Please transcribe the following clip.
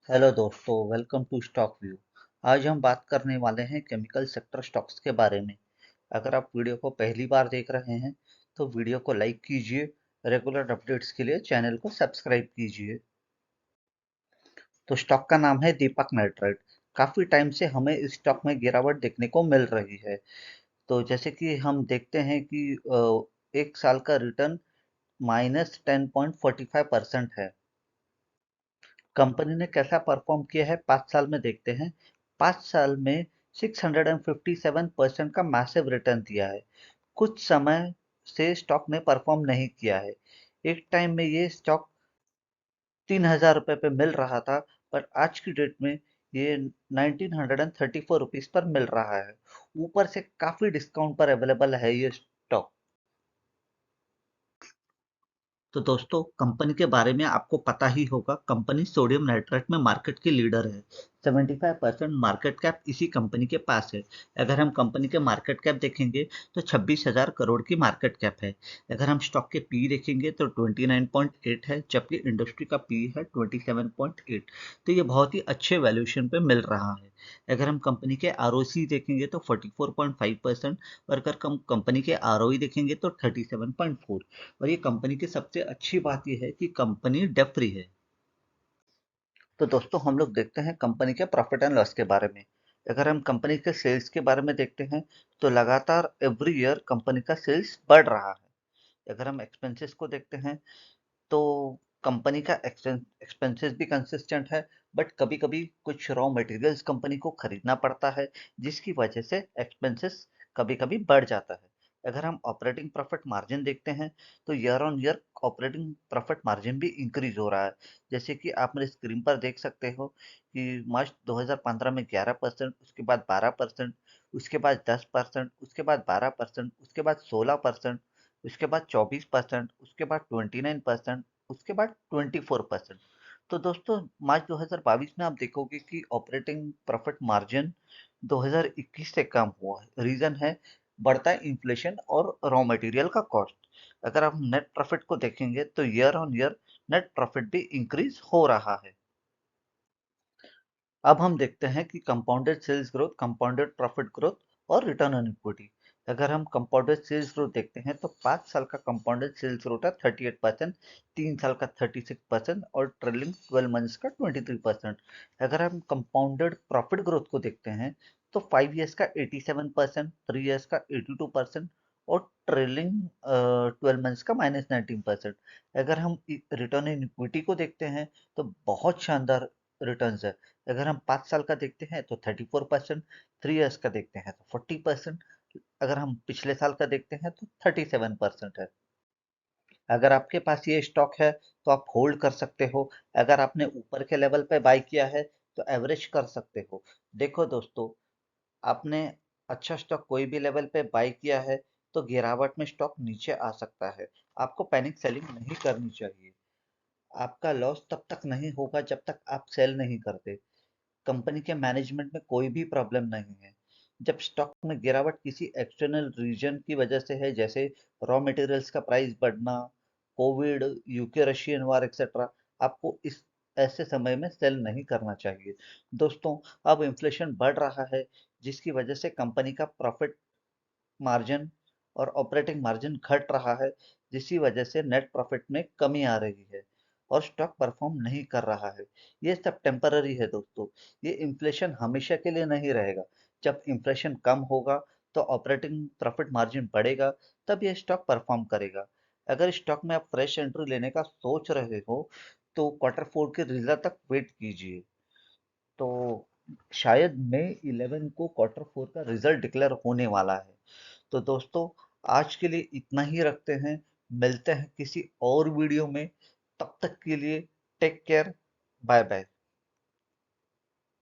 Hello दोस्तों, welcome to stock view. आज हम बात करने वाले हैं केमिकल सेक्टर स्टॉक्स के बारे में। अगर आप वीडियो को पहली बार देख रहे हैं तो वीडियो को लाइक कीजिए। रेगुलर अपडेट्स के लिए चैनल को सब्सक्राइब कीजिए। तो स्टॉक का नाम है दीपक नाइट्राइट। काफ़ी टाइम से हमें इस स्टॉक में गिरावट देखने को मिल रही है। तो जैसे कि हम देखते हैं कि एक साल का रिटर्न -10.45% है। कंपनी ने कैसा परफॉर्म किया है 5 साल में देखते हैं। 5 साल में 657% का मैसिव रिटर्न दिया है। कुछ समय से स्टॉक ने परफॉर्म नहीं किया है। एक टाइम में ये स्टॉक 3,000 रुपये पे मिल रहा था, पर आज की डेट में ये 1934 रुपीज पर मिल रहा है। ऊपर से काफी डिस्काउंट पर अवेलेबल है ये स्टॉक। तो दोस्तों, कंपनी के बारे में आपको पता ही होगा। कंपनी सोडियम नाइट्रेट में मार्केट की लीडर है। 75% मार्केट कैप इसी कंपनी के पास है। अगर हम कंपनी के मार्केट कैप देखेंगे तो 26,000 करोड़ की मार्केट कैप है। अगर हम स्टॉक के पी देखेंगे तो 29.8 है, जबकि इंडस्ट्री का पी है 27.8। तो ये बहुत ही अच्छे वैल्यूएशन पे मिल रहा है। अगर हम कंपनी के आरओसी देखेंगे तो 44.5%, और अगर हम कंपनी के आरओई देखेंगे तो 37.4। और ये कंपनी की सबसे अच्छी बात ये है कि कंपनी डेट फ्री है। तो दोस्तों, हम लोग देखते हैं कंपनी के प्रॉफिट एंड लॉस के बारे में। अगर हम कंपनी के सेल्स के बारे में देखते हैं तो लगातार एवरी ईयर कंपनी का सेल्स बढ़ रहा है। अगर हम एक्सपेंसेस को देखते हैं तो कंपनी का एक्सपेंसेस भी कंसिस्टेंट है, बट कभी कभी कुछ रॉ मटेरियल्स कंपनी को खरीदना पड़ता है, जिसकी वजह से एक्सपेंसेस कभी कभी बढ़ जाता है। अगर हम ऑपरेटिंग प्रॉफिट मार्जिन देखते हैं तो year on year operating profit margin भी इंक्रीज हो रहा है। जैसे कि आप मेरे स्क्रीन पर देख सकते हो कि मार्च 2015 में 11%, उसके बाद 12%, उसके बाद 10%, उसके बाद 12%, उसके बाद 16%, उसके बाद 24%, उसके बाद 29%, उसके बाद 24%। तो दोस्तों, मार्च 2022 में आप देखोगे कि ऑपरेटिंग प्रॉफिट मार्जिन 2021 से कम हुआ है। रीजन है बढ़ता इन्फ्लेशन और रॉ मटेरियल का कॉस्ट। अगर आप नेट प्रॉफिट को देखेंगे तो year on year net profit भी इंक्रीज हो रहा है। अब हम देखते हैं कि compounded sales growth, compounded profit growth और रिटर्न ऑन इक्विटी। अगर हम कंपाउंडेड सेल्स ग्रोथ देखते हैं तो 5 साल का कंपाउंडेड सेल्स ग्रोथ है 38%, 3 साल का 36% और ट्रेलिंग 12 मंथ्स का 23%। अगर हम कंपाउंडेड प्रॉफिट ग्रोथ को देखते हैं तो 5 ईयर्स का 87%, 3 ईयर्स का 82% और ट्रेलिंग 12 मंथ्स का -19%। अगर हम रिटर्न इन इक्विटी को देखते हैं तो बहुत शानदार रिटर्न्स है। अगर हम 5 साल का देखते हैं तो 34%, 3 ईयर्स का देखते हैं तो 40%, अगर हम पिछले साल का देखते हैं तो 37% है। अगर आपके पास ये स्टॉक है तो आप होल्ड कर सकते हो। अगर आपने ऊपर के लेवल पे बाय किया है तो एवरेज कर सकते हो। देखो दोस्तों, आपने अच्छा स्टॉक कोई भी लेवल पे बाय किया है तो गिरावट में स्टॉक नीचे आ सकता है। आपको पैनिक सेलिंग नहीं करनी चाहिए। आपका लॉस तब तक नहीं होगा जब तक आप सेल नहीं करते। कंपनी के मैनेजमेंट में कोई भी प्रॉब्लम नहीं है। जब स्टॉक में गिरावट किसी एक्सटर्नल रीजन की वजह से है, जैसे रॉ मटेरियल्स का प्राइस बढ़ना, कोविड, यूके रशियन वार एक्सेट्रा, आपको इस ऐसे समय में सेल नहीं करना चाहिए। दोस्तों, अब इन्फ्लेशन बढ़ रहा है, जिसकी वजह से कंपनी का प्रॉफिट मार्जिन और ऑपरेटिंग मार्जिन घट रहा है, जिसकी वजह से नेट प्रॉफिट में कमी आ रही है और स्टॉक परफॉर्म नहीं कर रहा है। ये सब टेम्पररी है दोस्तों। ये इन्फ्लेशन हमेशा के लिए नहीं रहेगा। जब इन्फ्लेशन कम होगा तो ऑपरेटिंग प्रॉफिट मार्जिन बढ़ेगा, तब ये स्टॉक परफॉर्म करेगा। अगर स्टॉक में आप फ्रेश एंट्री लेने का सोच रहे हो तो Q4 के रिजल्ट तक वेट कीजिए। तो शायद मई 11 को Q4 का रिजल्ट डिक्लेयर होने वाला है। तो दोस्तों, आज के लिए इतना ही रखते हैं। मिलते हैं किसी और वीडियो में। तब तक के लिए टेक केयर। Bye bye.